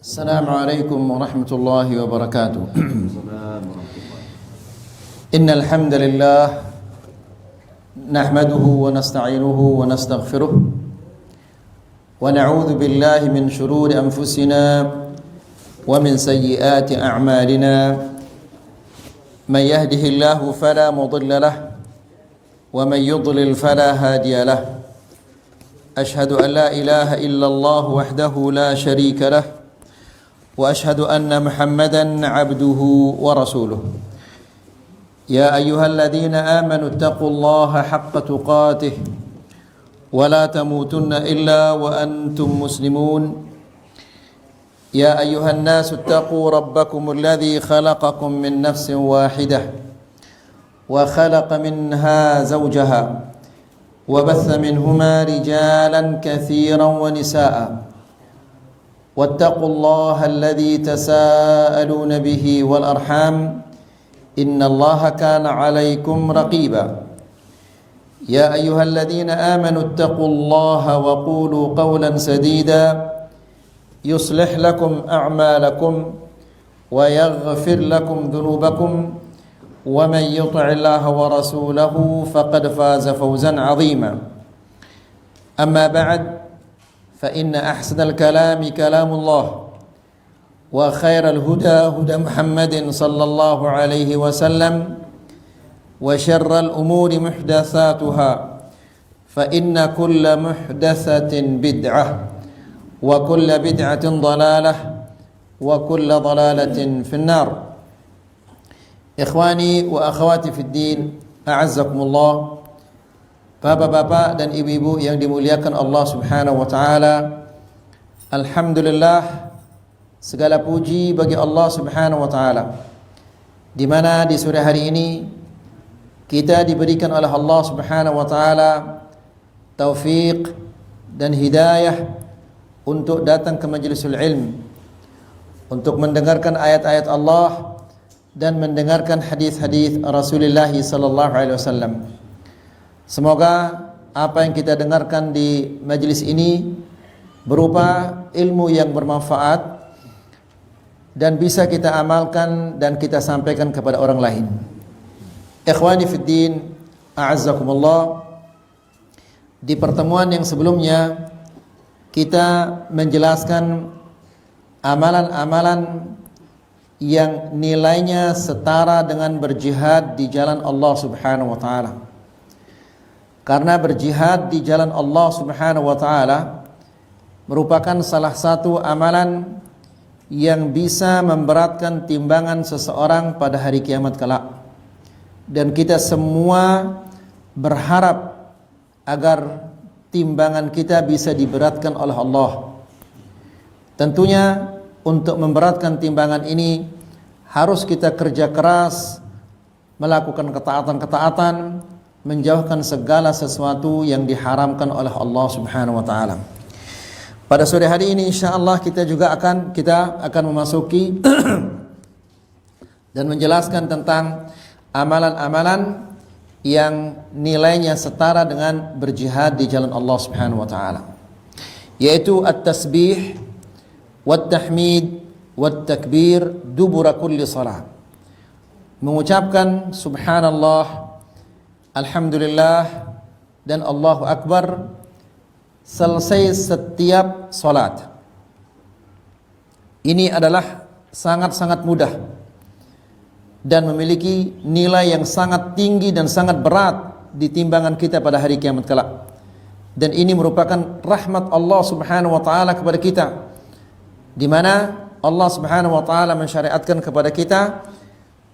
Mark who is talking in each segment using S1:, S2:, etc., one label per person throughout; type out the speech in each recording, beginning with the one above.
S1: السلام عليكم ورحمة الله وبركاته. إن الحمد لله نحمده ونستعينه ونستغفره ونعوذ بالله من شرور أنفسنا ومن سيئات أعمالنا. من يهده الله فلا مضل له ومن يضلل فلا هادي له. أشهد أن لا إله إلا الله وحده لا شريك له وأشهد أن محمدا عبده ورسوله. يا أيها الذين آمنوا اتقوا الله حق تقاته ولا تموتن إلا وأنتم مسلمون. يا أيها الناس اتقوا ربكم الذي خلقكم من نفس واحدة وخلق منها زوجها وبث منهما رجالا كثيرا ونساء. واتقوا الله الذي تساءلون به والأرحام إن الله كان عليكم رقيبا. يا أيها الذين آمنوا اتقوا الله وقولوا قولا سديدا يصلح لكم أعمالكم ويغفر لكم ذنوبكم ومن يطع الله ورسوله فقد فاز فوزا عظيما. أما بعد فإن أحسن الكلام كلام الله وخير الهدى هدى محمد صلى الله عليه وسلم وشر الأمور محدثاتها فإن كل محدثة بدعة وكل بدعة ضلالة وكل ضلالة في النار. Ikhwani wa akhwati fid din, a'azzakumullah. Bapak-bapak dan ibu-ibu yang dimuliakan Allah Subhanahu wa taala. Alhamdulillah, segala puji bagi Allah Subhanahu wa taala, di mana di sore hari ini kita diberikan oleh Allah Subhanahu wa taala taufik dan hidayah untuk datang ke majlisul ilm, untuk mendengarkan ayat-ayat Allah dan mendengarkan hadis-hadis Rasulullah sallallahu alaihi wasallam. Semoga apa yang kita dengarkan di majlis ini berupa ilmu yang bermanfaat dan bisa kita amalkan dan kita sampaikan kepada orang lain. Ikhwani fid din, a'azzakumullah. Di pertemuan yang sebelumnya kita menjelaskan amalan-amalan yang nilainya setara dengan berjihad di jalan Allah Subhanahu wa taala. Karena berjihad di jalan Allah Subhanahu wa taala merupakan salah satu amalan yang bisa memberatkan timbangan seseorang pada hari kiamat kelak. Dan kita semua berharap agar timbangan kita bisa diberatkan oleh Allah. Tentunya untuk memberatkan timbangan ini harus kita kerja keras, melakukan ketaatan-ketaatan, menjauhkan segala sesuatu yang diharamkan oleh Allah Subhanahu wa taala. Pada sore hari ini insyaallah kita akan memasuki dan menjelaskan tentang amalan-amalan yang nilainya setara dengan berjihad di jalan Allah Subhanahu wa taala, yaitu at-tasbih wat-tahmid wat-takbir dubura kulli salat. Mengucapkan subhanallah, alhamdulillah dan Allahu akbar selesai setiap salat. Ini adalah sangat-sangat mudah dan memiliki nilai yang sangat tinggi dan sangat berat di timbangan kita pada hari kiamat kelak. Dan ini merupakan rahmat Allah Subhanahu wa taala kepada kita, di mana Allah Subhanahu wa taala mensyariatkan kepada kita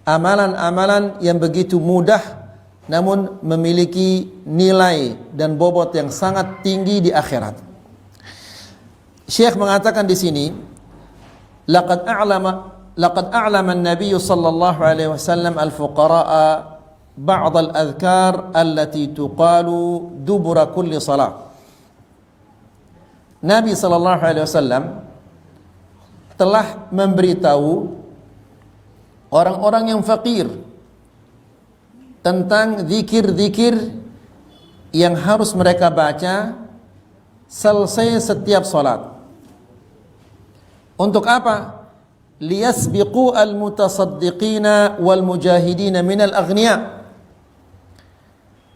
S1: amalan-amalan yang begitu mudah namun memiliki nilai dan bobot yang sangat tinggi di akhirat. Syekh mengatakan di sini, laqad a'lama an-nabiy sallallahu alaihi wasallam al-fuqara'a ba'd al-adhkar allati tuqalu dubura kulli salat. Nabi sallallahu alaihi wasallam telah memberitahu orang-orang yang fakir tentang zikir-zikir yang harus mereka baca selesai setiap salat. Untuk apa? Liyasbiqu al-mutasaddiqina wal mujahidina minal aghniya,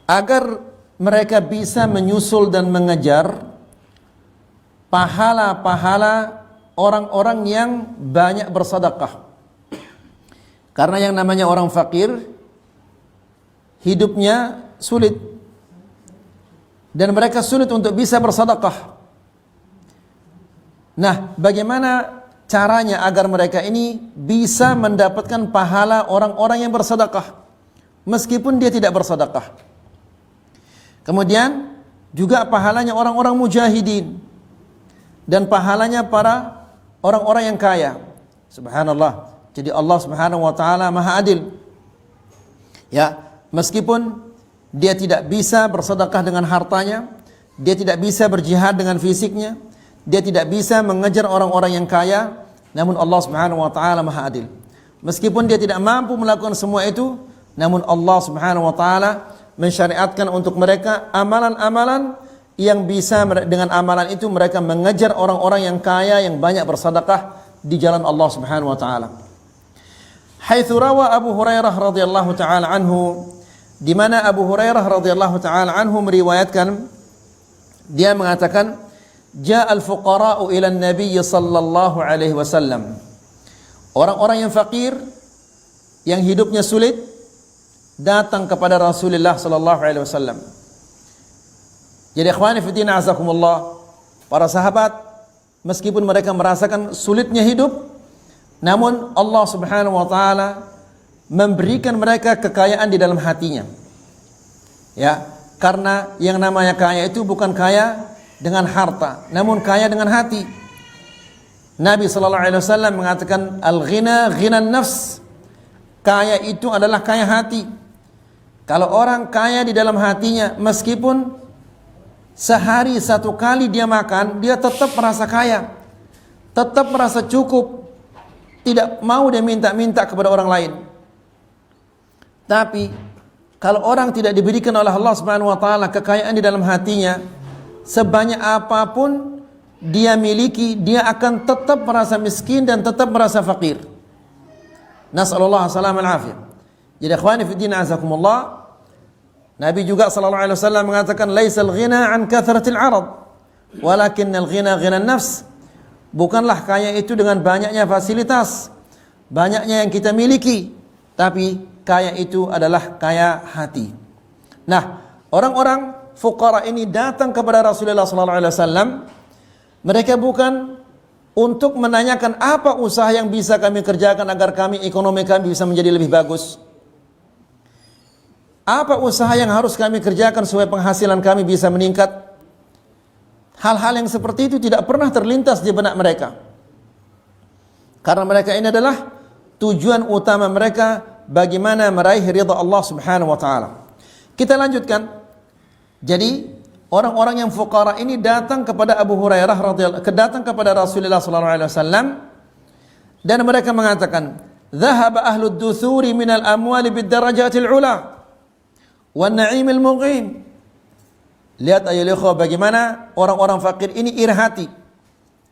S1: agar mereka bisa menyusul dan mengejar pahala-pahala orang-orang yang banyak bersedekah. Karena yang namanya orang fakir hidupnya sulit dan mereka sulit untuk bisa bersedekah. Nah, bagaimana caranya agar mereka ini bisa mendapatkan pahala orang-orang yang bersedekah meskipun dia tidak bersedekah? Kemudian juga pahalanya orang-orang mujahidin dan pahalanya para orang-orang yang kaya. Subhanallah. Jadi Allah Subhanahu wa taala Maha Adil. Ya, meskipun dia tidak bisa bersedekah dengan hartanya, dia tidak bisa berjihad dengan fisiknya, dia tidak bisa mengejar orang-orang yang kaya, namun Allah Subhanahu wa taala Maha Adil. Meskipun dia tidak mampu melakukan semua itu, namun Allah Subhanahu wa taala mensyariatkan untuk mereka amalan-amalan yang bisa dengan amalan itu mereka mengejar orang-orang yang kaya yang banyak bersedekah di jalan Allah Subhanahu wa taala. Haitsu rawa Abu Hurairah radhiyallahu taala anhu, di mana Abu Hurairah radhiyallahu taala anhu meriwayatkan, dia mengatakan, ja'al fuqara'u ila an-nabiy sallallahu alaihi wasallam. Orang-orang yang fakir, yang hidupnya sulit, datang kepada Rasulullah sallallahu alaihi wasallam. Jadi ikhwani fi din azakumullah, para sahabat meskipun mereka merasakan sulitnya hidup, namun Allah Subhanahu wa taala memberikan mereka kekayaan di dalam hatinya. Ya, karena yang namanya kaya itu bukan kaya dengan harta, namun kaya dengan hati. Nabi sallallahu alaihi wasallam mengatakan al-ghina ghinan nafs. Kaya itu adalah kaya hati. Kalau orang kaya di dalam hatinya, meskipun sehari satu kali dia makan, dia tetap merasa kaya, tetap merasa cukup, tidak mau dia minta-minta kepada orang lain. Tapi kalau orang tidak diberikan oleh Allah Subhanahu wa taala kekayaan di dalam hatinya, sebanyak apapun dia miliki, dia akan tetap merasa miskin dan tetap merasa fakir. Nasallallahu alaihi wasallam. Jadi ikhwani fi din azakumullah, Nabi juga sallallahu alaihi wasallam mengatakan laisal ghina an kathratil arad walakinnal ghina ghinan nafs. Bukanlah kaya itu dengan banyaknya fasilitas, banyaknya yang kita miliki, tapi kaya itu adalah kaya hati. Nah, orang-orang fuqara ini datang kepada Rasulullah sallallahu alaihi wasallam. Mereka bukan untuk menanyakan apa usaha yang bisa kami kerjakan agar ekonomi kami bisa menjadi lebih bagus. Apa usaha yang harus kami kerjakan supaya penghasilan kami bisa meningkat? Hal-hal yang seperti itu tidak pernah terlintas di benak mereka. Karena mereka ini adalah tujuan utama mereka bagaimana meraih ridha Allah Subhanahu wa taala. Kita lanjutkan. Jadi, orang-orang yang fuqara ini datang kepada Abu Hurairah datang kepada Rasulullah sallallahu alaihi wasallam dan mereka mengatakan, "Dhahaba ahlud duthuri minal amwali bid darajatil ula." Wan-na'imil muqim. Lihat ayol ikhwah bagaimana orang-orang fakir ini iri hati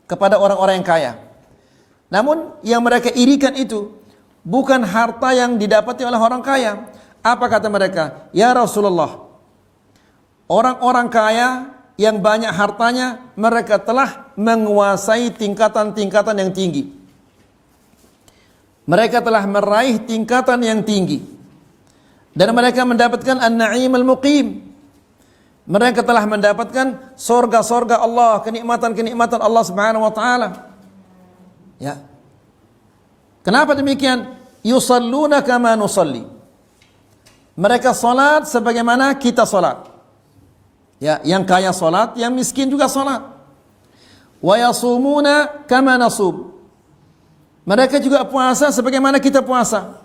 S1: kepada orang-orang yang kaya. Namun yang mereka irikan itu bukan harta yang didapati oleh orang kaya. Apa kata mereka? Ya Rasulullah, orang-orang kaya yang banyak hartanya, mereka telah menguasai tingkatan-tingkatan yang tinggi. Mereka telah meraih tingkatan yang tinggi. Dan mereka mendapatkan an-na'im al-muqim. Mereka telah mendapatkan sorga-sorga Allah, kenikmatan-kenikmatan Allah Subhanahu wa taala. Ya. Kenapa demikian? Yusalluna kama nusalli. Mereka salat sebagaimana kita salat. Ya, yang kaya salat, yang miskin juga salat. Wa yasumuna kama nasum. Mereka juga puasa sebagaimana kita puasa.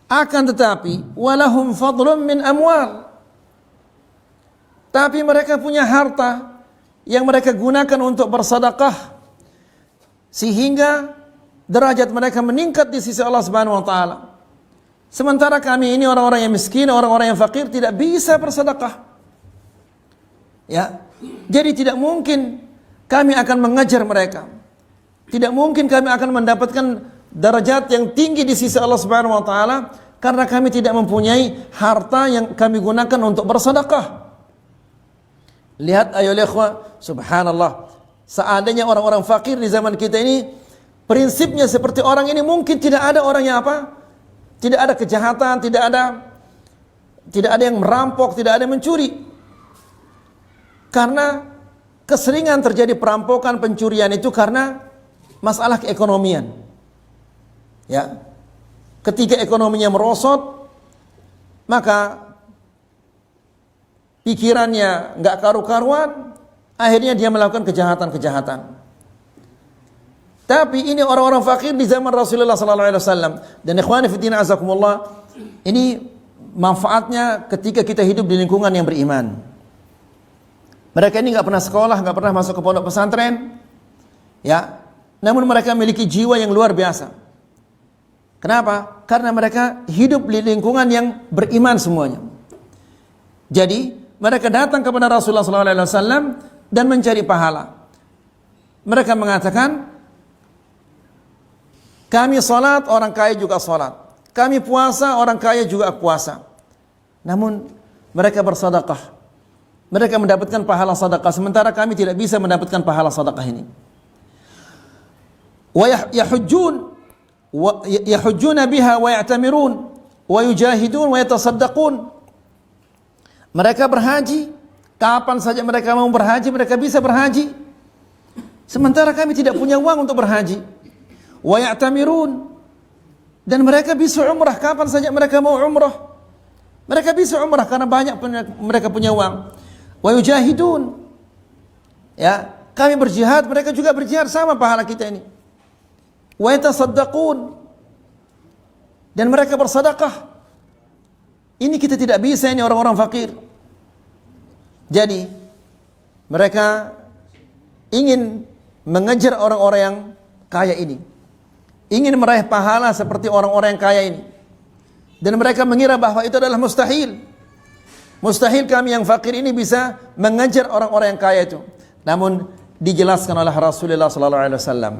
S1: Akan tetapi walahum fadlun min amwal. Tapi mereka punya harta yang mereka gunakan untuk bersedekah sehingga derajat mereka meningkat di sisi Allah Subhanahu wa taala. Sementara kami ini orang-orang yang miskin, orang-orang yang fakir tidak bisa bersedekah. Ya. Jadi tidak mungkin kami akan mengejar mereka. Tidak mungkin kami akan mendapatkan derajat yang tinggi di sisi Allah Subhanahu wa taala karena kami tidak mempunyai harta yang kami gunakan untuk bersedekah. Lihat ayo ikhwah, subhanallah. Seandainya orang-orang fakir di zaman kita ini prinsipnya seperti orang ini, mungkin tidak ada orang yang apa? Tidak ada kejahatan, tidak ada yang merampok, tidak ada yang mencuri. Karena keseringan terjadi perampokan, pencurian itu karena masalah keekonomian. Ya. Ketika ekonominya merosot, maka pikirannya enggak karu-karuan, akhirnya dia melakukan kejahatan-kejahatan. Tapi ini orang-orang fakir di zaman Rasulullah sallallahu alaihi wasallam. Dan ikhwani fi din azakumullah, ini manfaatnya ketika kita hidup di lingkungan yang beriman. Mereka ini enggak pernah sekolah, enggak pernah masuk ke pondok pesantren. Ya. Namun mereka memiliki jiwa yang luar biasa. Kenapa? Karena mereka hidup di lingkungan yang beriman semuanya. Jadi, mereka datang kepada Rasulullah SAW dan mencari pahala. Mereka mengatakan, kami salat, orang kaya juga salat. Kami puasa, orang kaya juga puasa. Namun, mereka bersedekah. Mereka mendapatkan pahala sedekah, sementara kami tidak bisa mendapatkan pahala sedekah ini. Wa yahujjuna biha wa ya'tamirun wa yujahidun wa yatasaddaqun. Mereka berhaji, kapan saja mereka mau berhaji, mereka bisa berhaji. Sementara kami tidak punya uang untuk berhaji. Wa ya'tamirun, dan mereka bisa umrah kapan saja mereka mau umrah. Mereka bisa umrah karena banyak mereka punya uang. Wa yujahidun, ya, kami berjihad, mereka juga berjihad, sama pahala kita ini. Wa yatasaddaqun, dan mereka bersedekah. Ini kita tidak bisa, ini orang-orang fakir. Jadi mereka ingin mengejar orang-orang yang kaya ini, ingin meraih pahala seperti orang-orang yang kaya ini, dan mereka mengira bahwa itu adalah mustahil. Mustahil kami yang fakir ini bisa mengejar orang-orang yang kaya itu. Namun dijelaskan oleh Rasulullah sallallahu alaihi wasallam.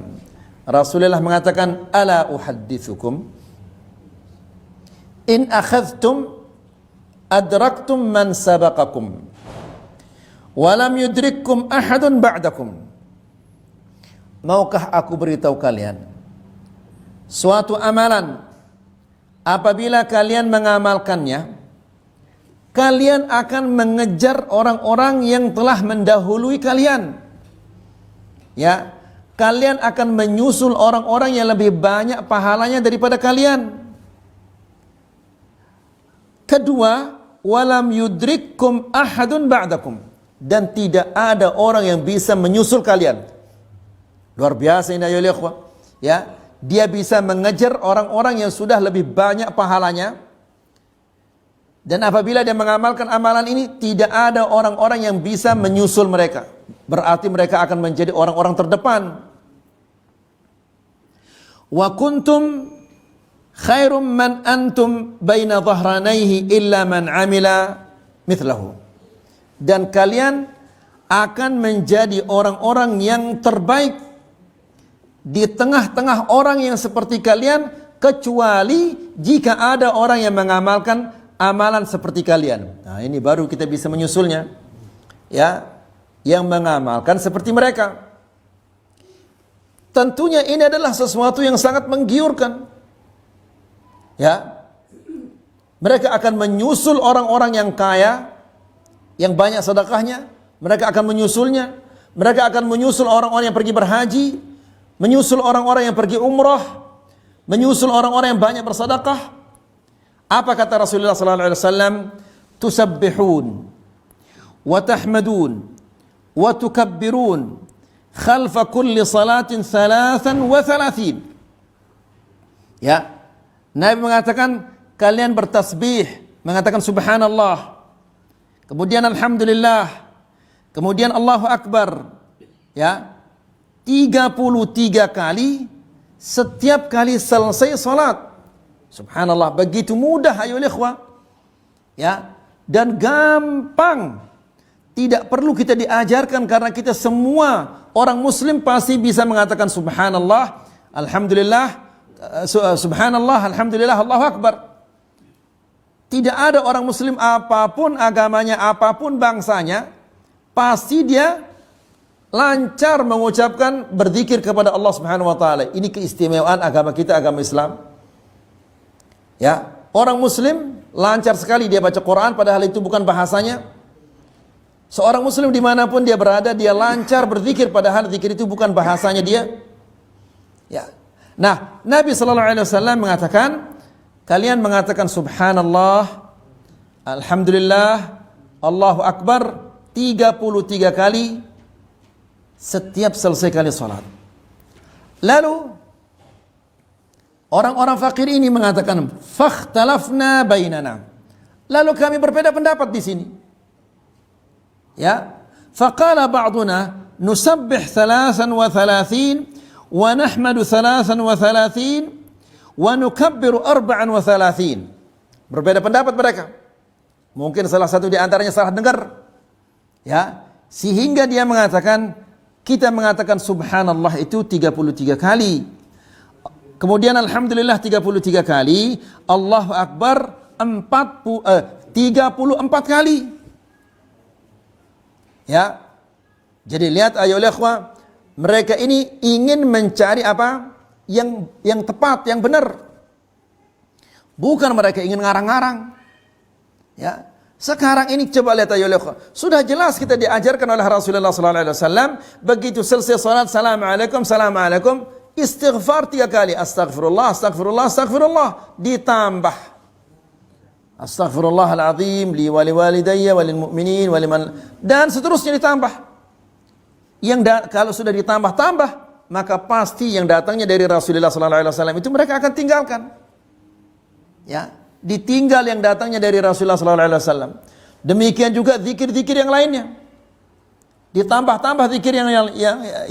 S1: Rasulullah mengatakan, ala uhaddithukum in akhadhtum adraktum man sabaqakum wa lam yudrikkum ahadun ba'dakum. Maukah aku beritahu kalian suatu amalan, apabila kalian mengamalkannya, kalian akan mengejar orang-orang yang telah mendahului kalian. Ya, kalian akan menyusul orang-orang yang lebih banyak pahalanya daripada kalian. Kedua, walam yudrikkum ahadun ba'dakum, dan tidak ada orang yang bisa menyusul kalian. Luar biasa ini ya ikhwah. Ya, dia bisa mengejar orang-orang yang sudah lebih banyak pahalanya. Dan apabila dia mengamalkan amalan ini, tidak ada orang-orang yang bisa menyusul mereka. Berarti mereka akan menjadi orang-orang terdepan. Wa kuntum khairum man antum baina dhahranaihi illa man amila mithlahu. Dan kalian akan menjadi orang-orang yang terbaik di tengah-tengah orang yang seperti kalian, kecuali jika ada orang yang mengamalkan amalan seperti kalian. Nah, ini baru kita bisa menyusulnya. Ya, yang mengamalkan seperti mereka. Tentunya ini adalah sesuatu yang sangat menggiurkan. Ya. Mereka akan menyusul orang-orang yang kaya, yang banyak sedekahnya, mereka akan menyusulnya. Mereka akan menyusul orang-orang yang pergi berhaji, menyusul orang-orang yang pergi umrah, menyusul orang-orang yang banyak bersedekah. Apa kata Rasulullah sallallahu alaihi wasallam? Tusabbihun wa tahmadun wa tukabbirun khalfa kulli salatin 33. Ya. Nabi mengatakan kalian bertasbih, mengatakan subhanallah, kemudian alhamdulillah, kemudian Allahu akbar. Ya. 33 kali setiap kali selesai salat. Subhanallah, begitu mudah ayo ikhwah. Ya, dan gampang. Tidak perlu kita diajarkan karena kita semua orang muslim pasti bisa mengatakan subhanallah, alhamdulillah, subhanallah, alhamdulillah, Allahu akbar. Tidak ada orang muslim apapun agamanya, apapun bangsanya, pasti dia lancar mengucapkan berzikir kepada Allah Subhanahu wa taala. Ini keistimewaan agama kita, agama Islam. Ya, orang muslim lancar sekali dia baca Quran padahal itu bukan bahasanya. Seorang muslim dimanapun dia berada, dia lancar berzikir padahal zikir itu bukan bahasanya dia. Ya. Nah, Nabi sallallahu alaihi wasallam mengatakan, kalian mengatakan subhanallah, alhamdulillah, Allahu akbar 33 kali setiap selesai kali salat. Lalu orang-orang fakir ini mengatakan, fakhtalafna bainana. Lalu kami berbeda pendapat di sini. Ya, faqala ba'duna nusabbih 33 wa nahmadu 33 wa nukabbiru 34. Berbeda pendapat mereka. Mungkin salah satu di antaranya salah dengar. Ya, sehingga dia mengatakan, kita mengatakan subhanallah itu 33 kali. Kemudian alhamdulillah 33 kali, Allahu akbar 34 kali. Ya. Jadi lihat ayolah ikhwah, mereka ini ingin mencari apa? Yang tepat, yang benar. Bukan mereka ingin ngarang-ngarang. Ya. Sekarang ini coba lihat ayolah ikhwah. Sudah jelas kita diajarkan oleh Rasulullah sallallahu alaihi wasallam, begitu selesai salat, assalamualaikum, assalamualaikum, istighfar 3 kali, astagfirullah, astagfirullah, astagfirullah, ditambah astaghfirullahaladzim li wali walidayya walil mu'minin waliman, dan seterusnya ditambah. Kalau sudah ditambah-tambah, maka pasti yang datangnya dari Rasulullah sallallahu alaihi wasallam itu mereka akan tinggalkan. Ya, ditinggal yang datangnya dari Rasulullah sallallahu alaihi wasallam. Demikian juga zikir-zikir yang lainnya. Ditambah-tambah zikir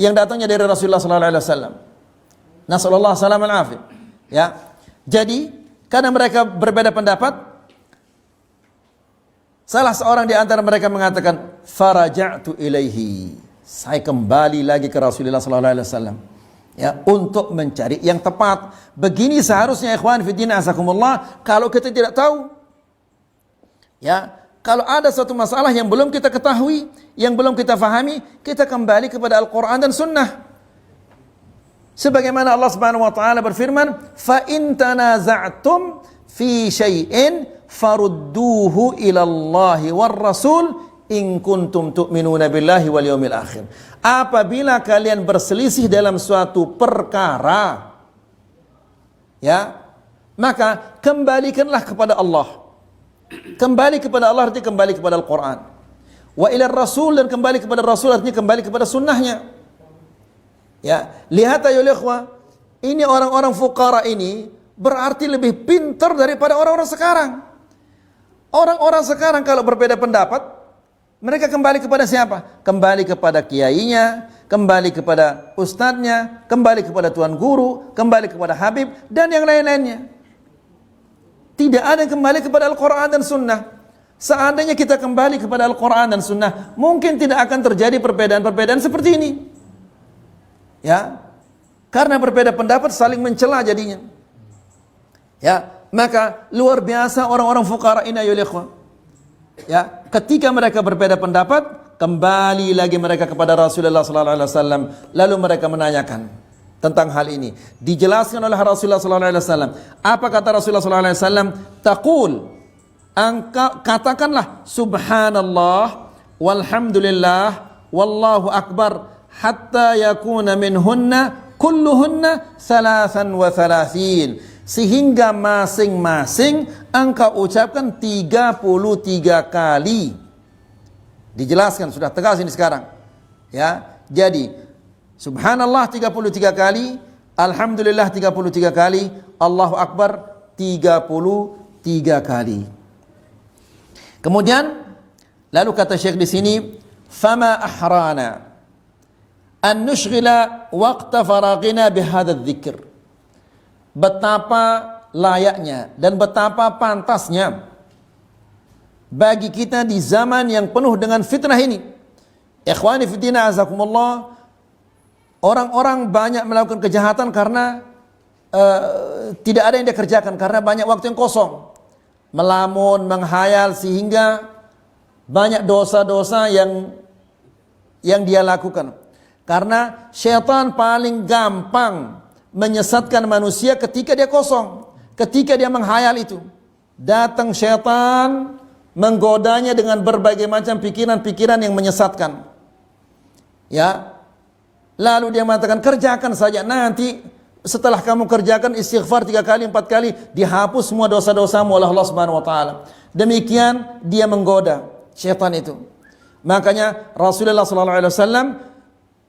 S1: yang datangnya dari Rasulullah sallallahu alaihi wasallam. Nasallallahu salaman afiyah. Ya. Jadi, karena mereka berbeda pendapat, salah seorang di antara mereka mengatakan, faraja'tu ilaihi. Saya kembali lagi ke Rasulullah sallallahu alaihi wasallam. Ya, untuk mencari yang tepat. Begini seharusnya ikhwan fillah azakumullah, kalau kita tidak tahu. Ya, kalau ada suatu masalah yang belum kita ketahui, yang belum kita fahami, kita kembali kepada Al-Qur'an dan Sunnah. Sebagaimana Allah Subhanahu wa taala berfirman, "Fa in tanaza'tum fi syai'in farudduhu ila Allahi war Rasul in kuntum tu'minuna billahi wal yawmil akhir." Apabila kalian berselisih dalam suatu perkara, ya, maka kembalikanlah kepada Allah. Kembali kepada Allah artinya kembali kepada Al-Quran. Wa ila Rasul, dan kembali kepada Rasul artinya kembali kepada sunnahnya. Ya, lihat ayo ikhwah, ini orang-orang fuqara ini berarti lebih pintar daripada orang-orang sekarang. Orang-orang sekarang kalau berbeda pendapat, mereka kembali kepada siapa? Kembali kepada kiainya, kembali kepada ustadznya, kembali kepada tuan guru, kembali kepada habib, dan yang lain-lainnya. Tidak ada yang kembali kepada Al-Quran dan Sunnah. Seandainya kita kembali kepada Al-Quran dan Sunnah, mungkin tidak akan terjadi perbedaan-perbedaan seperti ini. Ya, karena berbeda pendapat saling mencela jadinya. Ya, maka luar biasa orang-orang fuqara ini ayo ikhwan. Ya, ketika mereka berbeda pendapat, kembali lagi mereka kepada Rasulullah sallallahu alaihi wasallam, lalu mereka menanyakan tentang hal ini. Dijelaskan oleh Rasulullah sallallahu alaihi wasallam. Apa kata Rasulullah sallallahu alaihi wasallam? Taqul, katakanlah subhanallah walhamdulillah wallahu akbar hatta yakuna minhunna kulluhunna 33, sehingga masing-masing engkau ucapkan 33 kali. Dijelaskan sudah tegas ini sekarang. Ya, jadi subhanallah 33 kali, alhamdulillah 33 kali, Allahu akbar 33 kali. Kemudian lalu kata Syekh di sini, fama ahrana an nushghila waqta faragina bihadza dzikr. Betapa layaknya dan betapa pantasnya bagi kita di zaman yang penuh dengan fitnah ini. Ikhwani fiddin azakumullah, Orang-orang banyak melakukan kejahatan karena tidak ada yang dia kerjakan, karena banyak waktu yang kosong. Melamun, menghayal, sehingga banyak dosa-dosa yang dia lakukan. Karena syaitan paling gampang menyesatkan manusia ketika dia kosong, ketika dia menghayal itu. Datang syaitan menggodanya dengan berbagai macam pikiran-pikiran yang menyesatkan. Ya. Lalu dia mengatakan, kerjakan saja, nanti setelah kamu kerjakan istighfar 3 kali 4 kali, dihapus semua dosa-dosamu oleh Allah Subhanahu wa taala. Demikian dia menggoda syaitan itu. Makanya Rasulullah sallallahu alaihi wasallam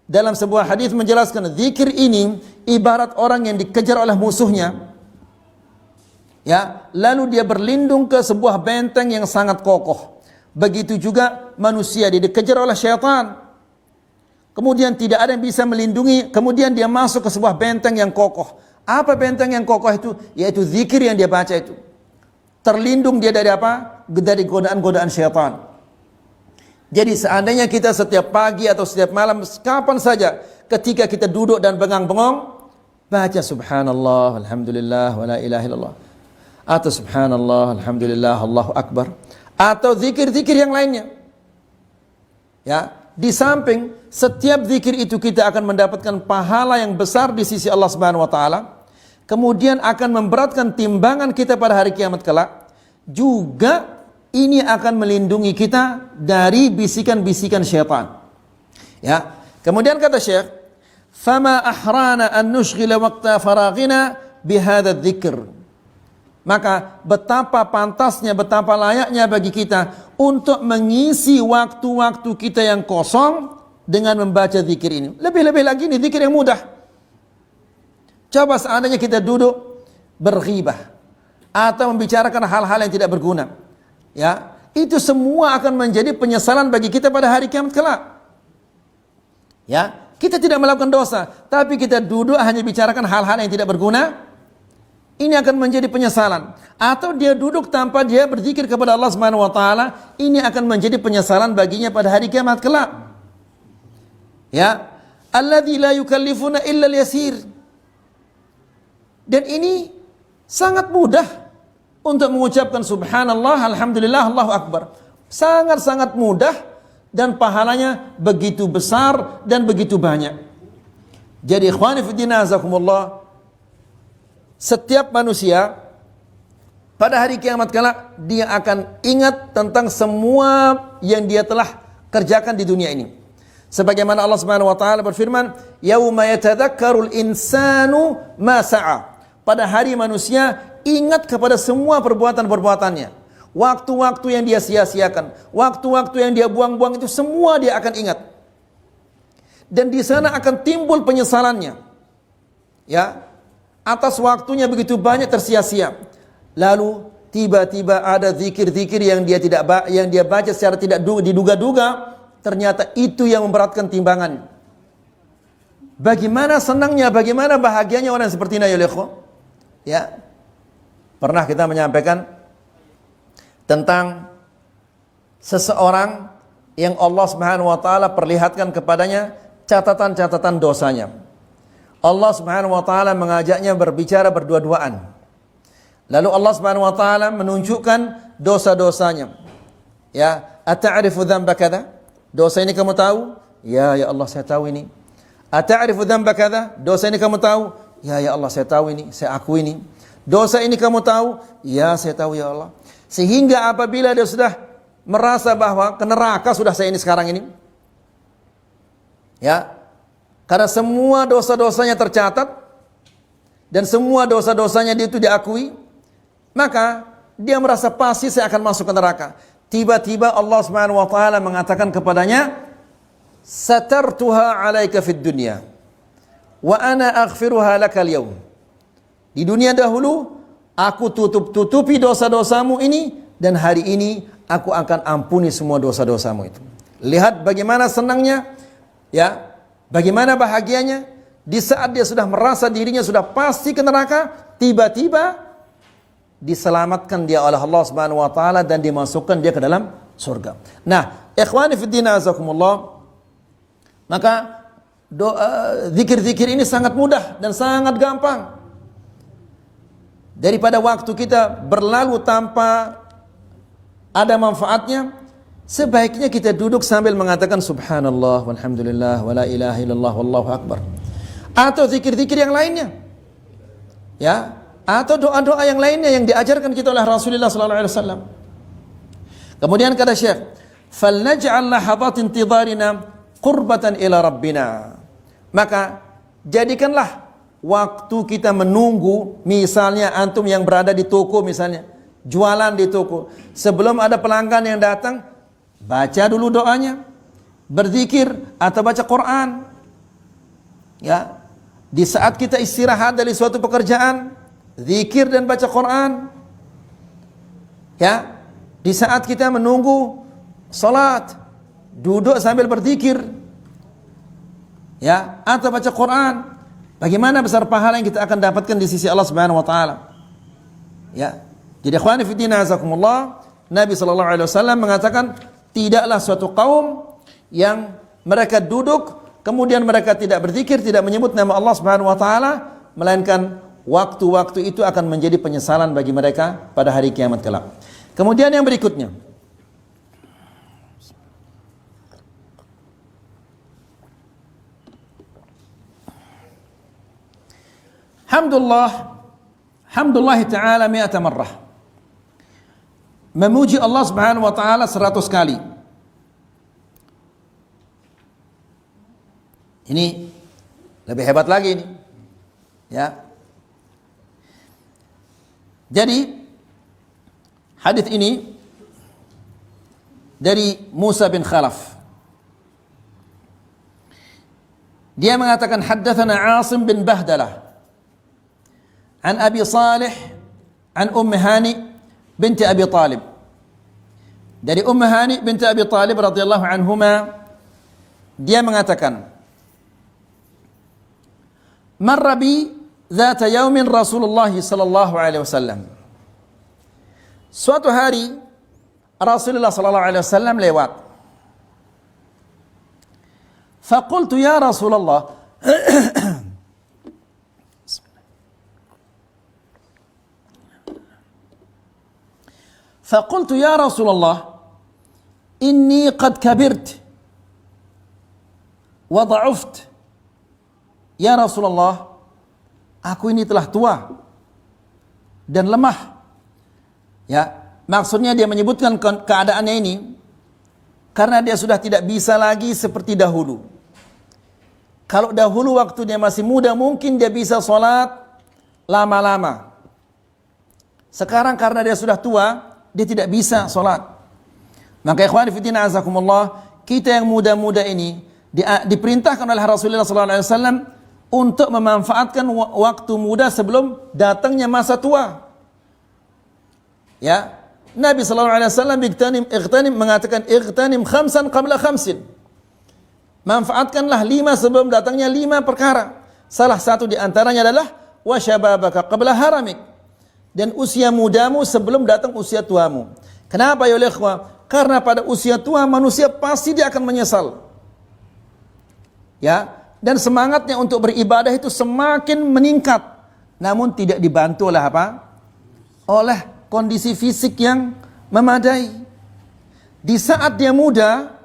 S1: dalam sebuah hadis menjelaskan, zikir ini ibarat orang yang dikejar oleh musuhnya. Ya, lalu dia berlindung ke sebuah benteng yang sangat kokoh. Begitu juga manusia, dia dikejar oleh syaitan. Kemudian tidak ada yang bisa melindungi, kemudian dia masuk ke sebuah benteng yang kokoh. Apa benteng yang kokoh itu? Yaitu zikir yang dia baca itu. Terlindung dia dari apa? Dari godaan-godaan syaitan. Jadi seandainya kita setiap pagi atau setiap malam, kapan saja ketika kita duduk dan bengang-bengong, baca subhanallah, alhamdulillah, wa la ilaha illallah. Atau subhanallah, alhamdulillah, Allahu akbar. Atau zikir-zikir yang lainnya. Ya. Di samping setiap zikir itu kita akan mendapatkan pahala yang besar di sisi Allah Subhanahu wa taala. Kemudian akan memberatkan timbangan kita pada hari kiamat kelak. Juga ini akan melindungi kita dari bisikan-bisikan syaitan. Ya. Kemudian kata Syekh, "Fama ahrana an nushghila waqta faraghina bihadza dzikr." Maka betapa pantasnya, betapa layaknya bagi kita untuk mengisi waktu-waktu kita yang kosong dengan membaca zikir ini. Lebih-lebih lagi ini zikir yang mudah. Coba seandainya kita duduk berghibah atau membicarakan hal-hal yang tidak berguna. Ya, itu semua akan menjadi penyesalan bagi kita pada hari kiamat kelak. Ya, kita tidak melakukan dosa, tapi kita duduk hanya bicarakan hal-hal yang tidak berguna. Ini akan menjadi penyesalan. Atau dia duduk tanpa dia berzikir kepada Allah Subhanahu wa taala, ini akan menjadi penyesalan baginya pada hari kiamat kelak. Ya, alladzi la yukallifuna illa al-yasir. Dan ini sangat mudah untuk mengucapkan subhanallah, alhamdulillah, Allahu akbar. Sangat-sangat mudah dan pahalanya begitu besar dan begitu banyak. Jadi ikhwani fi din azakumullah, setiap manusia pada hari kiamat kelak dia akan ingat tentang semua yang dia telah kerjakan di dunia ini. Sebagaimana Allah Subhanahu wa taala berfirman, "Yauma yatadzakkarul insanu ma sa'a." Pada hari manusia ingat kepada semua perbuatan-perbuatannya. Waktu-waktu yang dia sia-siakan, waktu-waktu yang dia buang-buang, itu semua dia akan ingat. Dan di sana akan timbul penyesalannya. Ya, atas waktunya begitu banyak tersia-sia. Lalu tiba-tiba ada zikir-zikir yang dia baca secara tidak diduga-duga, ternyata itu yang memberatkan timbangan. Bagaimana senangnya, bagaimana bahagianya orang seperti ini, ya. Pernah kita menyampaikan tentang seseorang yang Allah Subhanahu wa taala perlihatkan kepadanya catatan-catatan dosanya. Allah Subhanahu wa taala mengajaknya berbicara berdua-duaan. Lalu Allah Subhanahu wa taala menunjukkan dosa-dosanya. Ya, ata'rifu dzamba kadza? Dosa ini kamu tahu? Ya Allah saya tahu ini. Ata'rifu dzamba kadza? Dosa ini kamu tahu? Ya Allah saya tahu ini, saya akui ini. Dosa ini kamu tahu? Ya saya tahu ya Allah. Sehingga apabila dia sudah merasa bahwa ke neraka sudah saya ini sekarang ini. Ya. Karena semua dosa-dosanya tercatat dan semua dosa-dosanya itu diakui, maka dia merasa pasti saya akan masuk ke neraka. Tiba-tiba Allah Subhanahu wa taala mengatakan kepadanya, "Satartuha 'alaika fid dunya wa ana aghfiruha laka al-yawm." Di dunia dahulu aku tutupi dosa-dosamu ini, dan hari ini aku akan ampuni semua dosa-dosamu itu. Lihat bagaimana senangnya, ya. Bagaimana bahagianya di saat dia sudah merasa dirinya sudah pasti ke neraka, tiba-tiba diselamatkan dia oleh Allah Subhanahu wa taala dan dimasukkan dia ke dalam surga. Nah, ikhwani fi din azakumullah, maka zikir-zikir ini sangat mudah dan sangat gampang. Daripada waktu kita berlalu tanpa ada manfaatnya, sebaiknya kita duduk sambil mengatakan subhanallah walhamdulillah wala ilaha illallah wallahu akbar. Atau zikir-zikir yang lainnya. Ya, atau doa-doa yang lainnya yang diajarkan kita oleh Rasulullah sallallahu alaihi wasallam. Kemudian kata Syekh, "Falnaj'al lahadat intidharina qurbatan ila rabbina." Maka jadikanlah waktu kita menunggu, misalnya antum yang berada di toko misalnya, jualan di toko, sebelum ada pelanggan yang datang, baca dulu doanya, berzikir atau baca Quran. Ya, di saat kita istirahat dari suatu pekerjaan, zikir dan baca Quran. Ya, di saat kita menunggu salat, duduk sambil berzikir. Ya, atau baca Quran. Bagaimana besar pahala yang kita akan dapatkan di sisi Allah Subhanahu wa taala. Ya. Jadi ikhwani fi din azakumullah, Nabi sallallahu alaihi wasallam mengatakan tidaklah suatu kaum yang mereka duduk kemudian mereka tidak berzikir, tidak menyebut nama Allah Subhanahu wa taala, melainkan waktu-waktu itu akan menjadi penyesalan bagi mereka pada hari kiamat kelak. Kemudian yang berikutnya, Hamdulillah ta'ala mi'ata marrah. Memuji Allah Subhanahu wa taala 100 kali. Ini lebih hebat lagi ini. Ya. Jadi hadis ini dari Musa bin Khalaf. Dia mengatakan haddatsana Asim bin Bahdalah an Abi Salih an Hani binti Abi Talib. Dari Hani binti Abi Talib radhiyallahu anhuma, dia mengatakan, marra bi dzata yaumin Rasulullah sallallahu alaihi wasallam. Suatu hari Rasulullah sallallahu alaihi wasallam lewat. Faqultu ya Rasulullah, فقلت يا رسول الله إني قد كبرت وضعفت يا رسول الله, aku ini telah tua dan lemah. Ya, maksudnya dia menyebutkan keadaannya ini karena dia sudah tidak bisa lagi seperti dahulu. Kalau dahulu waktu dia masih muda mungkin dia bisa sholat lama-lama. Sekarang karena dia sudah tua, dia tidak bisa sholat. Maka ikhwan fillah azakumullah, kita yang muda-muda ini diperintahkan oleh Rasulullah SAW untuk memanfaatkan waktu muda sebelum datangnya masa tua. Ya, Nabi SAW mengatakan ightanim khamsan qabla khamsin. Manfaatkanlah 5 sebelum datangnya 5 perkara. Salah satu di antaranya adalah wa syababaka qabla haramik. Dan usia mudamu sebelum datang usia tuamu. Kenapa ya ikhwah? Karena pada usia tua manusia pasti dia akan menyesal. Ya, dan semangatnya untuk beribadah itu semakin meningkat. Namun tidak dibantu oleh apa? Oleh kondisi fisik yang memadai. Di saat dia muda,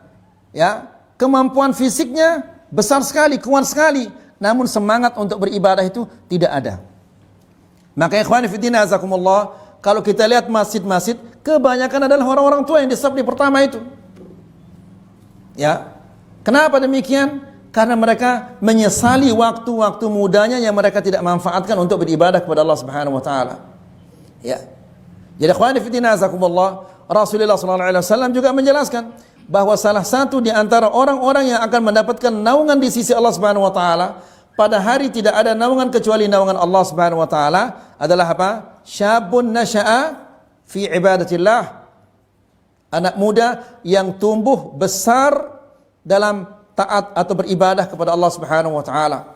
S1: ya, kemampuan fisiknya besar sekali, kuat sekali, namun semangat untuk beribadah itu tidak ada. Maka ikhwan fillah azakumullah, kalau kita lihat masjid-masjid, kebanyakan adalah orang-orang tua yang di saf di pertama itu. Ya. Kenapa demikian? Karena mereka menyesali waktu-waktu mudanya yang mereka tidak manfaatkan untuk beribadah kepada Allah Subhanahu wa taala. Ya. Jadi ikhwan fillah azakumullah, Rasulullah sallallahu alaihi wasallam juga menjelaskan bahwa salah satu di antara orang-orang yang akan mendapatkan naungan di sisi Allah Subhanahu wa taala pada hari tidak ada naungan kecuali naungan Allah Subhanahu wa taala adalah apa? Syabun nasya'a fi ibadatillah. Anak muda yang tumbuh besar dalam taat atau beribadah kepada Allah Subhanahu wa taala.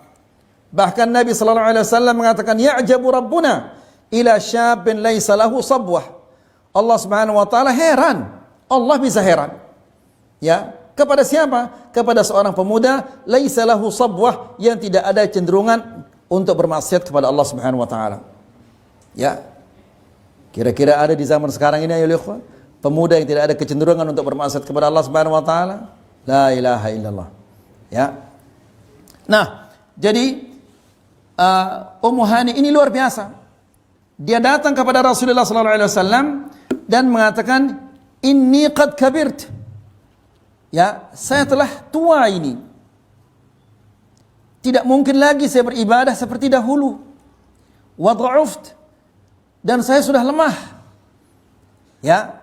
S1: Bahkan Nabi sallallahu alaihi wasallam mengatakan ya'jabu rabbuna ila syabin laisa lahu sabwah. Allah Subhanahu wa taala heran. Allah bisa heran. Ya, Kepada siapa? Kepada seorang pemuda laisa lahu sabwah, yang tidak ada cenderungan untuk bermaksiat kepada Allah Subhanahu wa taala. Ya. Kira-kira ada di zaman sekarang ini, ayo ikhwan, pemuda yang tidak ada kecenderungan untuk bermaksiat kepada Allah Subhanahu wa taala? La ilaha illallah. Ya. Nah, jadi Ummu Hani ini luar biasa. Dia datang kepada Rasulullah sallallahu alaihi wasallam dan mengatakan, "Inni qad kabirt." Ya, saya telah tua ini. Tidak mungkin lagi saya beribadah seperti dahulu. Wa dha'uft, dan saya sudah lemah. Ya.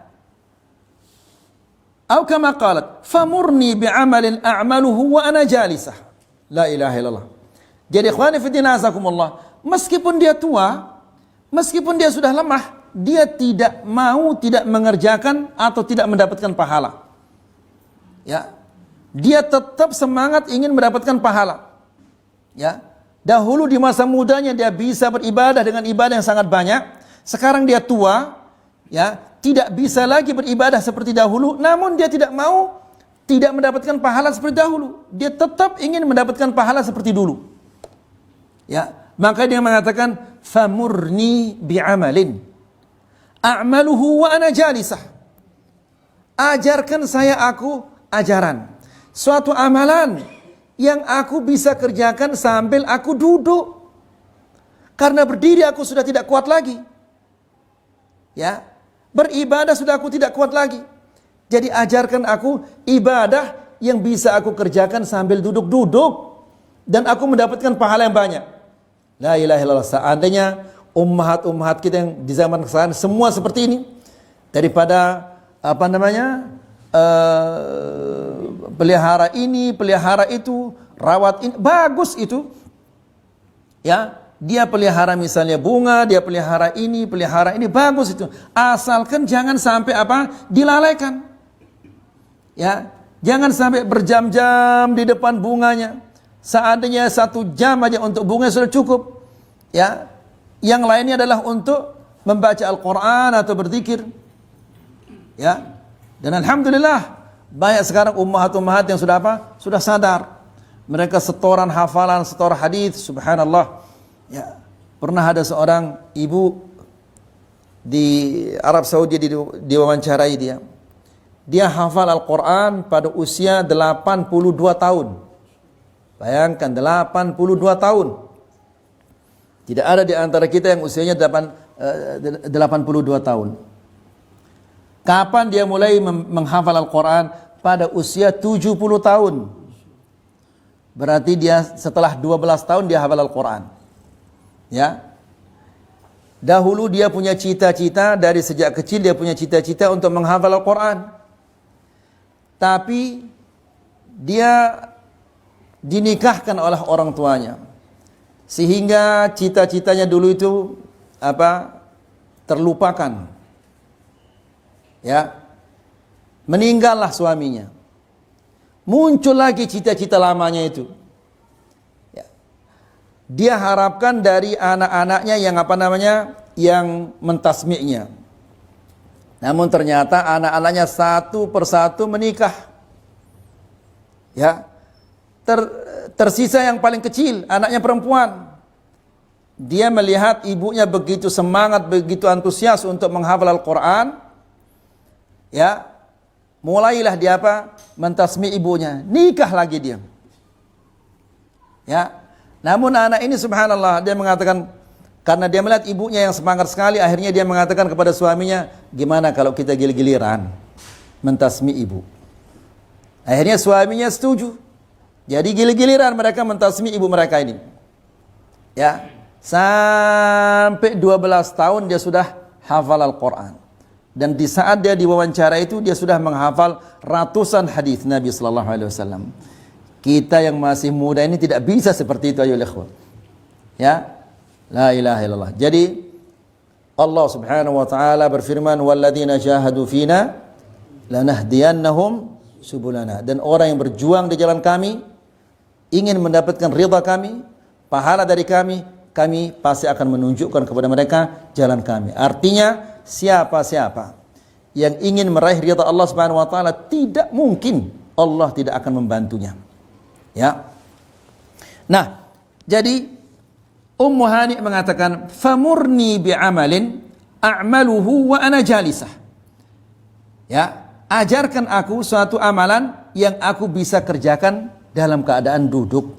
S1: Atau kama qalat, "Famurni bi'amalin a'maluhu wa ana jalisah." La ilaha illallah. Jadi ikhwani fi din azakumullah, meskipun dia tua, meskipun dia sudah lemah, dia tidak mau tidak mengerjakan atau tidak mendapatkan pahala. Ya. Dia tetap semangat ingin mendapatkan pahala. Ya. Dahulu di masa mudanya dia bisa beribadah dengan ibadah yang sangat banyak. Sekarang dia tua, ya, tidak bisa lagi beribadah seperti dahulu, namun dia tidak mau tidak mendapatkan pahala seperti dahulu. Dia tetap ingin mendapatkan pahala seperti dulu. Ya, maka dia mengatakan, "Famurni bi'amalin a'maluhu wa ana jalisah." Ajarkan saya ajaran, suatu amalan yang aku bisa kerjakan sambil aku duduk. Karena berdiri aku sudah tidak kuat lagi. Ya, beribadah sudah aku tidak kuat lagi. Jadi ajarkan aku ibadah yang bisa aku kerjakan sambil duduk-duduk dan aku mendapatkan pahala yang banyak. La ilaha illallah. Seandainya ummahat-ummahat kita yang di zaman sekarang semua seperti ini, daripada pelihara ini, pelihara itu, rawat ini, bagus itu. Ya, dia pelihara misalnya bunga, dia pelihara ini, bagus itu. Asalkan jangan sampai dilalaikan. Ya, jangan sampai berjam-jam di depan bunganya. Seandainya 1 jam aja untuk bunga sudah cukup. Ya, yang lainnya adalah untuk membaca Al-Quran atau berzikir. Ya, dan alhamdulillah banyak sekarang ummahat-ummahat yang sudah sudah sadar. Mereka setoran hafalan, setoran hadis, subhanallah. Ya, pernah ada seorang ibu di Arab Saudi diwawancarai dia. Dia hafal Al-Quran pada usia 82 tahun. Bayangkan 82 tahun. Tidak ada di antara kita yang usianya 82 tahun. Kapan dia mulai menghafal Al-Quran? Pada usia 70 tahun. Berarti dia setelah 12 tahun dia hafal Al-Quran. Ya. Dahulu dia punya cita-cita, dari sejak kecil dia punya cita-cita untuk menghafal Al-Quran. Tapi dia dinikahkan oleh orang tuanya, sehingga cita-citanya dulu itu terlupakan. Ya, meninggallah suaminya, muncul lagi cita-cita lamanya itu. Ya. Dia harapkan dari anak-anaknya yang mentasmi'nya. Namun ternyata anak-anaknya satu persatu menikah. Ya. Tersisa yang paling kecil, anaknya perempuan. Dia melihat ibunya begitu semangat, begitu antusias untuk menghafal Al-Quran. Ya, mulailah dia mentasmi ibunya, nikah lagi dia. Ya, namun anak ini subhanallah, dia mengatakan, karena dia melihat ibunya yang semangat sekali, akhirnya dia mengatakan kepada suaminya, gimana kalau kita giliran mentasmi ibu? Akhirnya suaminya setuju. Jadi giliran mereka mentasmi ibu mereka ini. Ya, sampai 12 tahun dia sudah hafal Al-Quran. Dan di saat dia diwawancara itu, dia sudah menghafal ratusan hadis Nabi sallallahu alaihi wasallam. Kita yang masih muda ini tidak bisa seperti itu, ayo ikhwan. Ya, la ilaha illallah. Jadi Allah Subhanahu wa taala berfirman, "Walladzina jahadu fina lanahdiyannahum subulana." Dan orang yang berjuang di jalan kami, ingin mendapatkan ridha kami, pahala dari kami pasti akan menunjukkan kepada mereka jalan kami. Artinya siapa-siapa yang ingin meraih ridha Allah Subhanahu wa taala, tidak mungkin Allah tidak akan membantunya. Ya. Nah, jadi Ummu Hani mengatakan, "Famurni bi'amalin a'maluhu wa ana jalisah." Ya, ajarkan aku suatu amalan yang aku bisa kerjakan dalam keadaan duduk.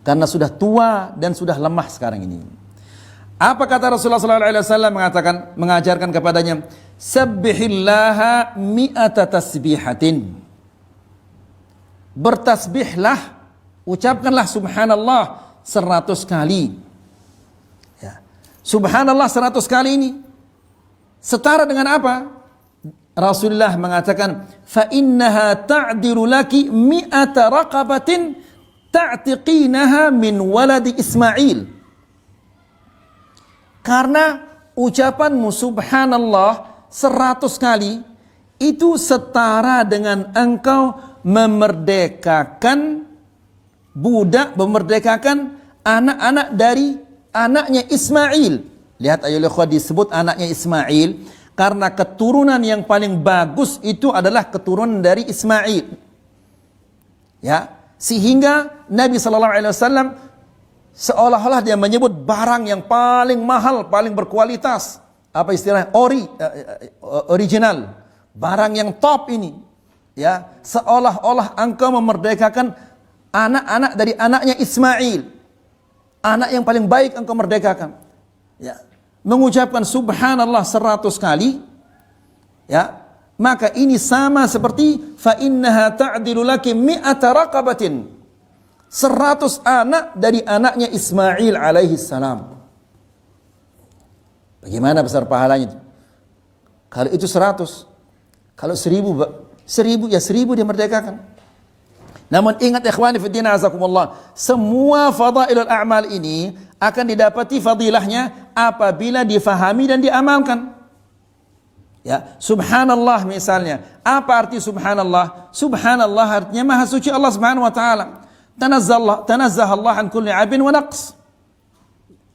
S1: Karena sudah tua dan sudah lemah sekarang ini. Apa kata Rasulullah SAW mengatakan, mengajarkan kepadanya, "Sabbihillaha mi'ata tasbihatin." Bertasbihlah, ucapkanlah subhanallah 100 kali. Ya. Subhanallah 100 kali ini setara dengan apa? Rasulullah mengatakan, "Fa innaha ta'dilu laki mi'ata raqabatin ta'tiqinaha min waladi Ismail." Karena ucapanmu subhanallah 100 kali itu setara dengan engkau memerdekakan budak, memerdekakan anak-anak dari anaknya Ismail. Lihat ayolah ikhwah, disebut anaknya Ismail karena keturunan yang paling bagus itu adalah keturunan dari Ismail. Ya, sehingga Nabi SAW seolah-olah dia menyebut barang yang paling mahal, paling berkualitas. Apa istilahnya? Original. Barang yang top ini. Ya, seolah-olah engkau memerdekakan anak-anak dari anaknya Ismail. Anak yang paling baik engkau merdekakan. Ya. Mengucapkan subhanallah 100 kali. Ya. Maka ini sama seperti fa innaha ta'dilu laki mi'ata raqabatin. 100 anak dari anaknya Ismail alaihi salam. Bagaimana besar pahalanya itu? Kalau itu 100. Kalau 1000 ya 1000 dia merdekakan. Namun ingat ikhwani fi din azakumullah, semua fadailul a'mal ini akan didapati fadilahnya apabila difahami dan diamalkan. Ya, subhanallah misalnya. Apa arti subhanallah? Subhanallah artinya maha suci Allah Subhanahu wa taala. Tanazzah Allah an kulli aibin wa naqs.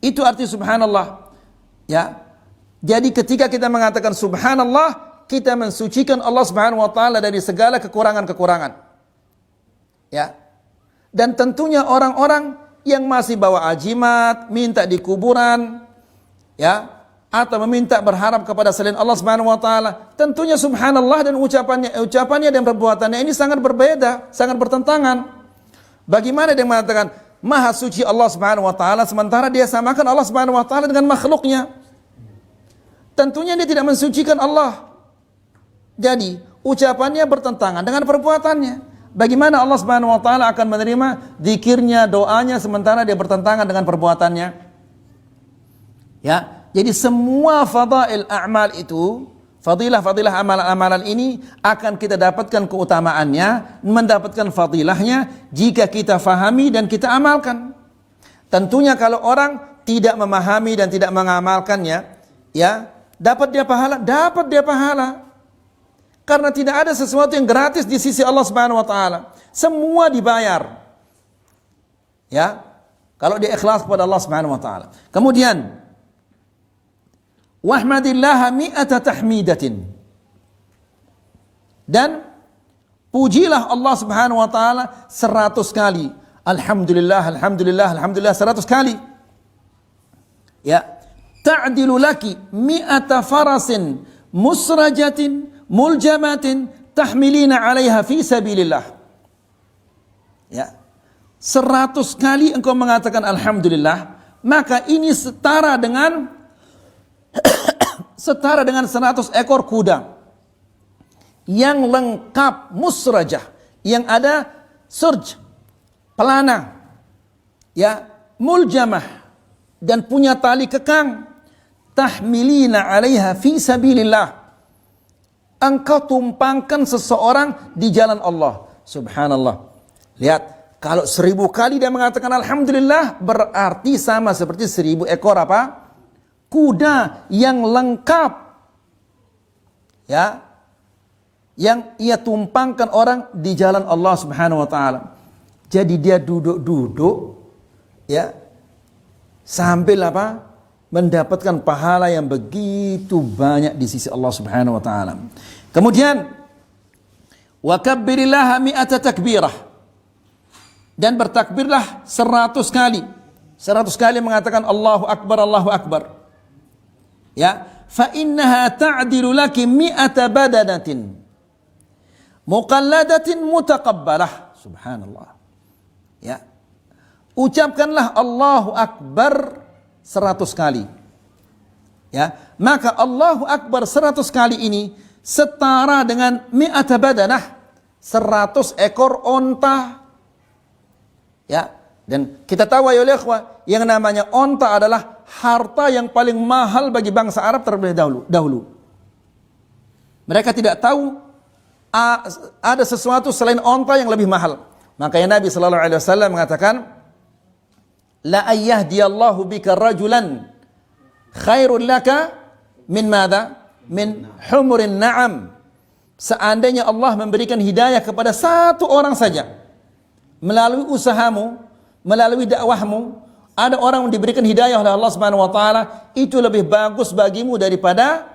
S1: Itu arti subhanallah. Ya. Jadi ketika kita mengatakan subhanallah, kita mensucikan Allah Subhanahu wa taala dari segala kekurangan-kekurangan. Ya. Dan tentunya orang-orang yang masih bawa ajimat, minta di kuburan, ya, atau meminta berharap kepada selain Allah Subhanahu wa taala, tentunya subhanallah dan ucapannya dan perbuatannya ini sangat berbeda, sangat bertentangan. Bagaimana dia mengatakan maha suci Allah Subhanahu wa taala sementara dia samakan Allah Subhanahu wa taala dengan makhluknya? Tentunya dia tidak mensucikan Allah. Jadi, ucapannya bertentangan dengan perbuatannya. Bagaimana Allah Subhanahu wa taala akan menerima zikirnya, doanya sementara dia bertentangan dengan perbuatannya? Ya, jadi semua fadail a'mal itu, fadilah-fadilah amalan-amalan ini akan kita dapatkan keutamaannya, mendapatkan fadilahnya jika kita fahami dan kita amalkan. Tentunya kalau orang tidak memahami dan tidak mengamalkannya, ya, dapat dia pahala. Karena tidak ada sesuatu yang gratis di sisi Allah Subhanahu wa taala. Semua dibayar. Ya. Kalau dia ikhlas kepada Allah Subhanahu wa taala. Kemudian wahmadillaha mi'ata tahmidatin. Dan pujilah Allah Subhanahu wa taala 100 kali. Alhamdulillah, alhamdulillah, alhamdulillah 100 kali. Ya. Ta'dilu laki mi'ata farasin musrajatin muljamatin tahmilina 'alaiha fi sabilillah. Ya. 100 kali engkau mengatakan alhamdulillah, maka ini setara dengan 100 ekor kuda yang lengkap musrajah, yang ada surj, pelana, ya, muljamah, dan punya tali kekang, tahmilina 'alaiha fi sabilillah. Engkau tumpangkan seseorang di jalan Allah. Subhanallah. Lihat, kalau 1000 kali dia mengatakan alhamdulillah, berarti sama seperti 1000 ekor apa? Kuda yang lengkap. Ya. Yang ia tumpangkan orang di jalan Allah Subhanahu wa taala. Jadi dia duduk-duduk, ya, sambil apa? Mendapatkan pahala yang begitu banyak di sisi Allah Subhanahu wa taala. Kemudian Wa kabbirillaha mi'ata takbirah. Dan bertakbirlah 100 kali. 100 kali mengatakan Allahu Akbar, Allahu Akbar. Ya, fa innaha ta'dilu laki mi'ata badanatin muqalladatin mutaqabbalah. Subhanallah. Ya. Ucapkanlah Allahu Akbar 100 kali. Ya, maka Allahu Akbar 100 kali ini setara dengan mi'ata badanah, 100 ekor onta. Ya, dan kita tahu ya ikhwah, yang namanya onta adalah harta yang paling mahal bagi bangsa Arab terlebih dahulu. Mereka tidak tahu ada sesuatu selain onta yang lebih mahal. Makanya Nabi sallallahu alaihi wasallam mengatakan, la ayyahdiyallahu bika rajulan khairul laka min madza? Min humurin na'am. Seandainya Allah memberikan hidayah kepada satu orang saja melalui usahamu, melalui dakwahmu, ada orang yang diberikan hidayah oleh Allah Subhanahu wa taala, itu lebih bagus bagimu daripada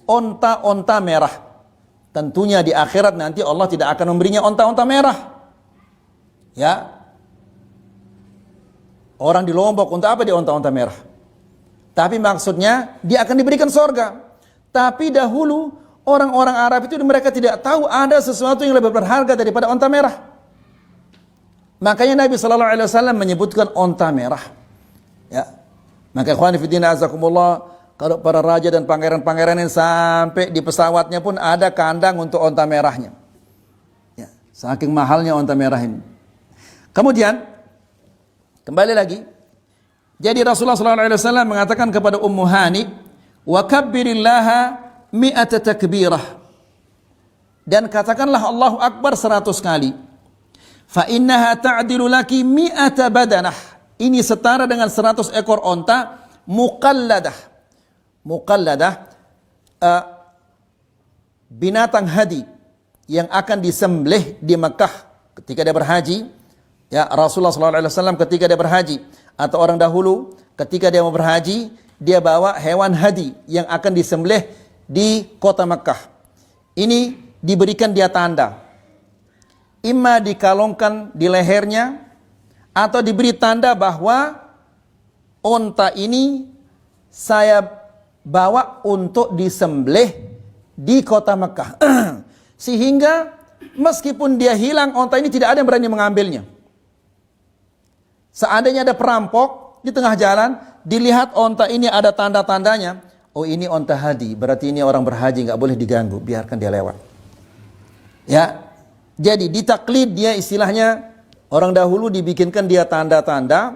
S1: onta-onta merah. Tentunya di akhirat nanti Allah tidak akan memberinya onta-onta merah. Ya. Orang di Lombok untuk apa dia onta-onta merah? Tapi maksudnya dia akan diberikan sorga. Tapi dahulu orang-orang Arab itu mereka tidak tahu ada sesuatu yang lebih berharga daripada onta merah. Makanya Nabi sallallahu alaihi wasallam menyebutkan onta merah. Ya. Maka ikhwan fillah azakumullah, kalau para raja dan pangeran-pangeran yang sampai di pesawatnya pun ada kandang untuk onta merahnya. Ya, saking mahalnya onta merah ini. Kemudian kembali lagi. Jadi Rasulullah sallallahu alaihi wasallam mengatakan kepada Ummu Hani, "Wa kabbirillaha mi'ata takbirah." Dan katakanlah Allahu Akbar 100 kali. Fa innaha ta'dilu laki mi'ata badanah. Ini setara dengan 100 ekor onta muqalladah. Muqalladah binatang hadi yang akan disembelih di Mekah ketika dia berhaji. Ya, Rasulullah SAW ketika dia berhaji, atau orang dahulu ketika dia mau berhaji, dia bawa hewan hadi yang akan disembelih di kota Mekah. Ini diberikan dia tanda, imma dikalungkan di lehernya atau diberi tanda bahwa onta ini saya bawa untuk disembelih di kota Mekah. Sehingga meskipun dia hilang, onta ini tidak ada yang berani mengambilnya. Seandainya ada perampok di tengah jalan, dilihat onta ini ada tanda-tandanya, oh ini onta hadi, berarti ini orang berhaji, nggak boleh diganggu, biarkan dia lewat. Ya, jadi ditaklid dia, istilahnya orang dahulu dibikinkan dia tanda-tanda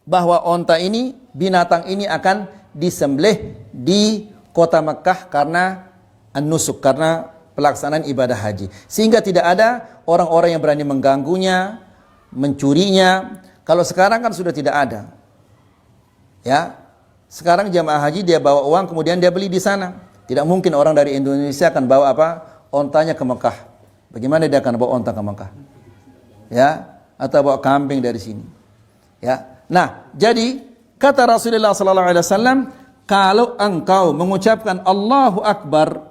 S1: bahwa onta ini, binatang ini akan disembelih di kota Mekah karena an-nusuk, karena pelaksanaan ibadah haji. Sehingga tidak ada orang-orang yang berani mengganggunya, mencurinya. Kalau sekarang kan sudah tidak ada. Ya, sekarang jamaah haji dia bawa uang kemudian dia beli di sana. Tidak mungkin orang dari Indonesia akan bawa apa? Ontanya ke Mekah. Bagaimana dia akan bawa onta ke Mekah? Ya, atau bawa kambing dari sini. Ya. Nah, jadi kata Rasulullah sallallahu alaihi wasallam, kalau engkau mengucapkan Allahu Akbar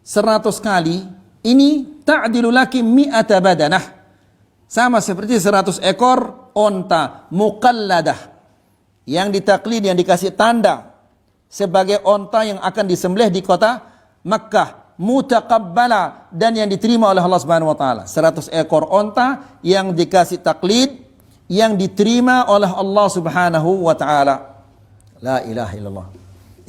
S1: 100 kali, ini ta'dilu laki mi'ata badanah. Sama seperti 100 ekor onta muqalladah yang ditaklid, yang dikasih tanda sebagai onta yang akan disembelih di kota Makkah, mutaqabbala, dan yang diterima oleh Allah Subhanahu wa taala. 100 ekor onta yang dikasih taklid, yang diterima oleh Allah Subhanahu wa taala. La ilaha illallah.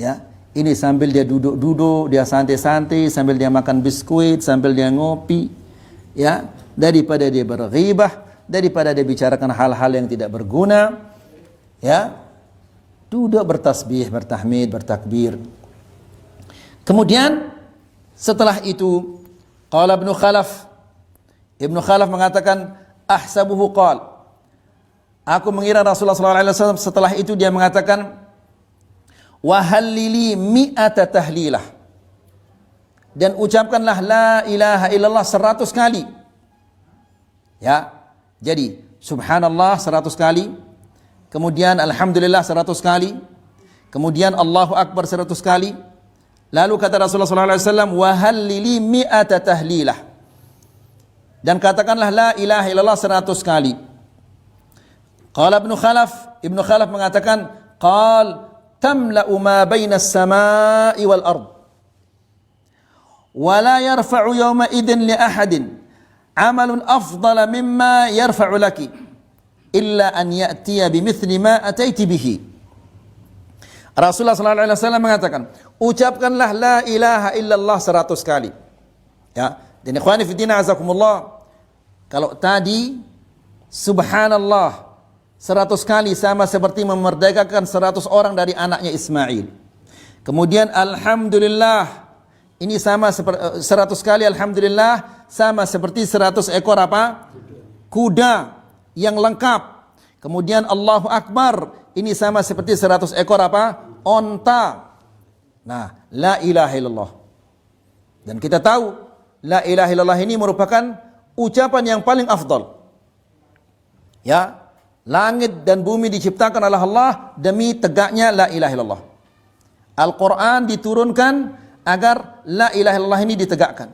S1: Ya, ini sambil dia duduk-duduk, dia santai-santai, sambil dia makan biskuit, sambil dia ngopi. Ya, daripada dia berghibah, daripada dia bicarakan hal-hal yang tidak berguna, ya, duduk bertasbih, bertahmid, bertakbir. Kemudian setelah itu, qala Ibnu Khalaf mengatakan, ahsabuhu qala, aku mengira Rasulullah SAW setelah itu dia mengatakan, wa hallili mi'ata tahlilah, dan ucapkanlah la ilaha illallah 100 kali. Ya, jadi subhanallah 100 kali, kemudian alhamdulillah 100 kali, kemudian Allahu Akbar 100 kali, Lalu kata Rasulullah SAW, wa hallili mi'ata tahlilah. Dan katakanlah la ilaha illallah 100 kali. Qala Ibnu Khalaf mengatakan, qal tamla'u ma baina as-sama'i wal ard. Wa la yarfa'u yawma idin li ahadin amalun afdala mimma yarfa'u laki illa an ya'tiya bimithli ma ataiti bihi. Rasulullah SAW mengatakan, ucapkanlah la ilaha illallah 100 kali. Ya, dan ikhwani fi din azakumullah, kalau tadi subhanallah 100 kali sama seperti memerdekakan 100 orang dari anaknya Ismail. Kemudian alhamdulillah, ini sama 100 kali alhamdulillah sama seperti 100 ekor apa? Kuda yang lengkap. Kemudian Allahu Akbar, ini sama seperti 100 ekor apa? Onta. Nah, la ilaha illallah. Dan kita tahu la ilaha illallah ini merupakan ucapan yang paling afdal. Ya, langit dan bumi diciptakan oleh Allah demi tegaknya la ilaha illallah. Al-Quran diturunkan agar la ilaha illallah ini ditegakkan.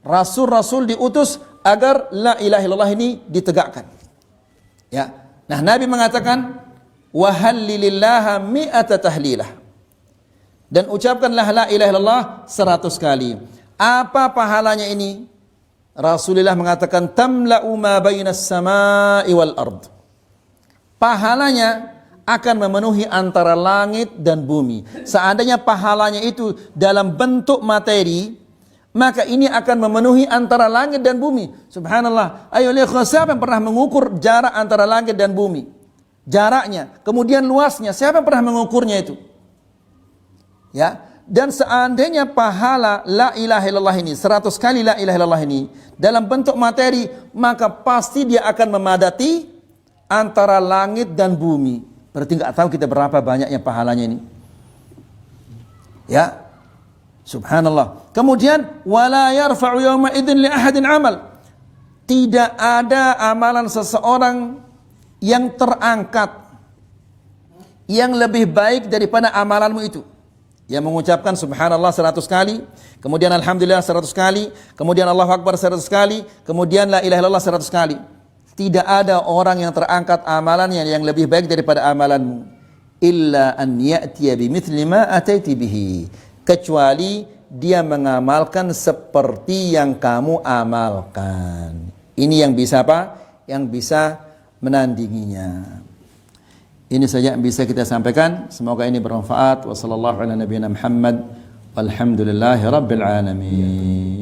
S1: Rasul-rasul diutus agar la ilaha illallah ini ditegakkan. Ya. Nah, Nabi mengatakan wa hallilillaha mi'ata tahlilah. Dan ucapkanlah la ilaha illallah 100 kali. Apa pahalanya ini? Rasulullah mengatakan tamla'u ma bainas sama'i wal ard. Pahalanya akan memenuhi antara langit dan bumi. Seandainya pahalanya itu dalam bentuk materi, maka ini akan memenuhi antara langit dan bumi. Subhanallah. Ayo lihat, siapa yang pernah mengukur jarak antara langit dan bumi? Jaraknya, kemudian luasnya, siapa yang pernah mengukurnya itu? Ya. Dan seandainya pahala la ilaha illallah ini 100 kali la ilaha illallah ini dalam bentuk materi, maka pasti dia akan memadati antara langit dan bumi. Berarti enggak tahu kita berapa banyaknya pahalanya ini. Ya. Subhanallah. Kemudian wala yarfa'u yawma idzin li ahadin amal. Tidak ada amalan seseorang yang terangkat yang lebih baik daripada amalanmu itu. Yang mengucapkan subhanallah 100 kali, kemudian alhamdulillah 100 kali, kemudian Allahu Akbar 100 kali, kemudian la ilaha illallah 100 kali. Tidak ada orang yang terangkat amalannya yang lebih baik daripada amalanmu. Illa an ya'tiya bimithli ma ataiti bihi. Kecuali dia mengamalkan seperti yang kamu amalkan. Ini yang bisa apa? Yang bisa menandinginya. Ini saja yang bisa kita sampaikan. Semoga ini bermanfaat. Wassallallahu ala nabiyina Muhammad. Walhamdulillahi rabbil alamin.